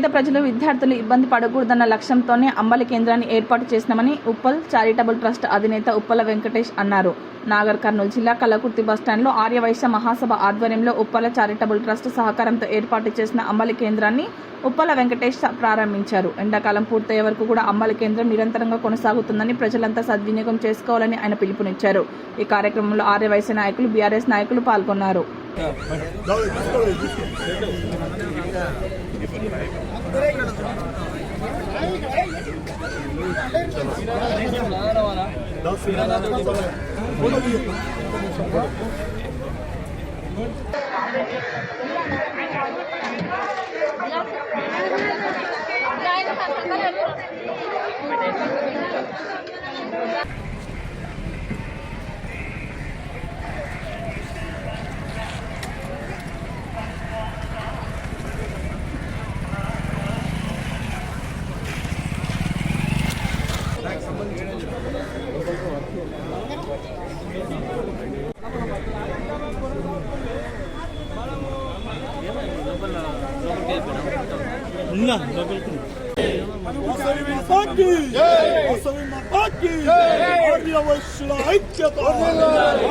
పేద ప్రజలు విద్యార్థులు ఇబ్బంది పడకూడదన్న లక్ష్యంతోనే అంబలి కేంద్రాన్ని ఏర్పాటు చేసినామని ఉప్పల్ చారిటబుల్ ట్రస్ట్ అధినేత ఉప్పల వెంకటేష్ అన్నారు. నాగర్ కర్నూలు జిల్లా కల్లకుర్తి బస్టాండ్లో ఆర్యవైశ్య మహాసభ ఆధ్వర్యంలో ఉప్పల చారిటబుల్ ట్రస్ట్ సహకారంతో ఏర్పాటు చేసిన అంబలి కేంద్రాన్ని ఉప్పల వెంకటేష్ ప్రారంభించారు. ఎండాకాలం పూర్తయ్యే వరకు కూడా అంబలి కేంద్రం నిరంతరంగా కొనసాగుతుందని ప్రజలంతా సద్వినియోగం చేసుకోవాలని ఆయన పిలుపునిచ్చారు. ఈ కార్యక్రమంలో ఆర్యవైశ్య నాయకులు, బీఆర్ఎస్ నాయకులు పాల్గొన్నారు.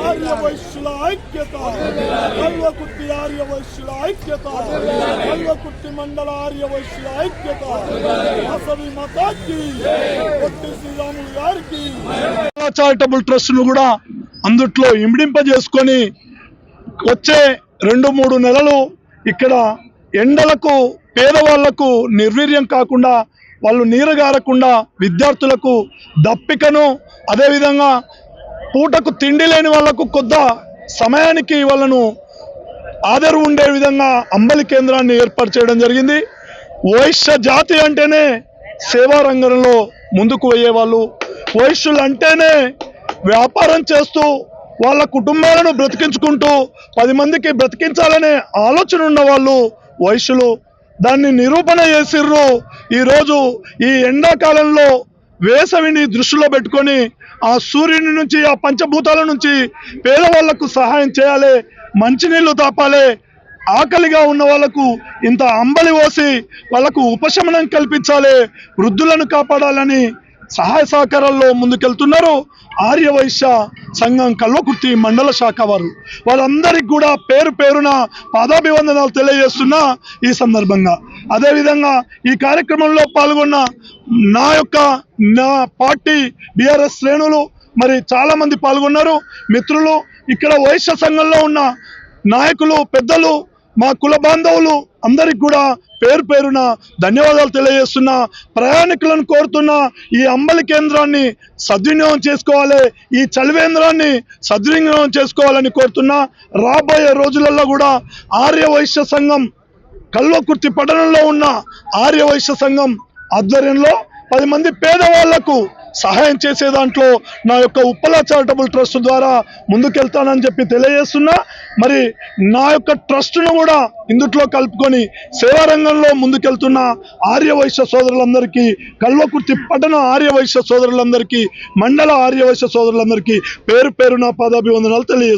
ఆర్యవైశ్యుల ఐక్యత, కల్వకుర్తి ఆర్యవైశ్యుల ఐక్యత, కల్వకుర్తి మండల ఆర్యవైశ్యుల ఐక్యత, వాసవి మాతాకి, పొట్టి శ్రీరాములు గారికి. చారిటబుల్ ట్రస్ట్ ను కూడా అందుట్లో ఇమిడింపజేసుకొని వచ్చే 2-3 నెలలు ఇక్కడ ఎండలకు పేదవాళ్లకు నిర్వీర్యం కాకుండా, వాళ్ళు నీరుగారకుండా, విద్యార్థులకు దప్పికను, అదేవిధంగా పూటకు తిండి లేని వాళ్లకు కొద్ది సమయానికి వాళ్ళను ఆదరు ఉండే విధంగా అంబలి కేంద్రాన్ని ఏర్పాటు చేయడం జరిగింది. వైశ్య జాతి అంటేనే సేవా రంగంలో ముందుకు పోయేవాళ్ళు, వైశ్యులు అంటేనే వ్యాపారం చేస్తూ వాళ్ళ కుటుంబాలను బ్రతికించుకుంటూ 10 మందికి బ్రతికించాలనే ఆలోచన ఉన్న వాళ్ళు వైశ్యులు. దాన్ని నిరూపణ చేసిర్రు. ఈరోజు ఈ ఎండాకాలంలో వేసవిని దృష్టిలో పెట్టుకొని ఆ సూర్యుని నుంచి, ఆ పంచభూతాల నుంచి పేదవాళ్లకు సహాయం చేయాలి, మంచినీళ్లు తాపాలి, ఆకలిగా ఉన్న వాళ్లకు ఇంత అంబలి పోసి వాళ్లకు ఉపశమనం కల్పించాలి, వృద్ధులను కాపాడాలని సహాయ సహకారాల్లో ముందుకెళ్తున్నారు ఆర్యవైశ్య సంఘం కల్వకుర్తి మండల శాఖ వారు. వాళ్ళందరికీ కూడా పేరు పేరున పాదాభివందనాలు తెలియజేస్తున్నా ఈ సందర్భంగా. అదేవిధంగా ఈ కార్యక్రమంలో పాల్గొన్న నా పార్టీ బీఆర్ఎస్ శ్రేణులు మరి చాలా మంది పాల్గొన్నారు. మిత్రులు, ఇక్కడ వైశ్య సంఘంలో ఉన్న నాయకులు, పెద్దలు, మా కుల బాంధవులు అందరికి కూడా పేరు పేరున ధన్యవాదాలు తెలియజేస్తున్నా. ప్రయాణికులను కోరుతున్నా, ఈ అంబలి కేంద్రాన్ని సద్వినియోగం చేసుకోవాలి, ఈ చలివేంద్రాన్ని సద్వినియోగం చేసుకోవాలని కోరుతున్నా. రాబోయే రోజులలో కూడా ఆర్యవైశ్య సంఘం కల్వకుర్తి పట్టణంలో ఉన్న ఆర్యవైశ్య సంఘం ఆధ్వర్యంలో 10 మంది పేదవాళ్లకు సహాయం చేసే దాంట్లో నా యొక్క ఉప్పల చారిటబుల్ ట్రస్ట్ ద్వారా ముందుకెళ్తానని చెప్పి తెలియజేస్తున్నా. మరి నా యొక్క ట్రస్ట్ను కూడా ఇందుట్లో కలుపుకొని సేవా రంగంలో ముందుకెళ్తున్న ఆర్యవైశ్య సోదరులందరికీ, కల్వకుర్తి పట్టణ ఆర్యవైశ్య సోదరులందరికీ, మండల ఆర్యవైశ్య సోదరులందరికీ పేరు పేరున పాదాభివందనాలు తెలియజేస్తున్నాను.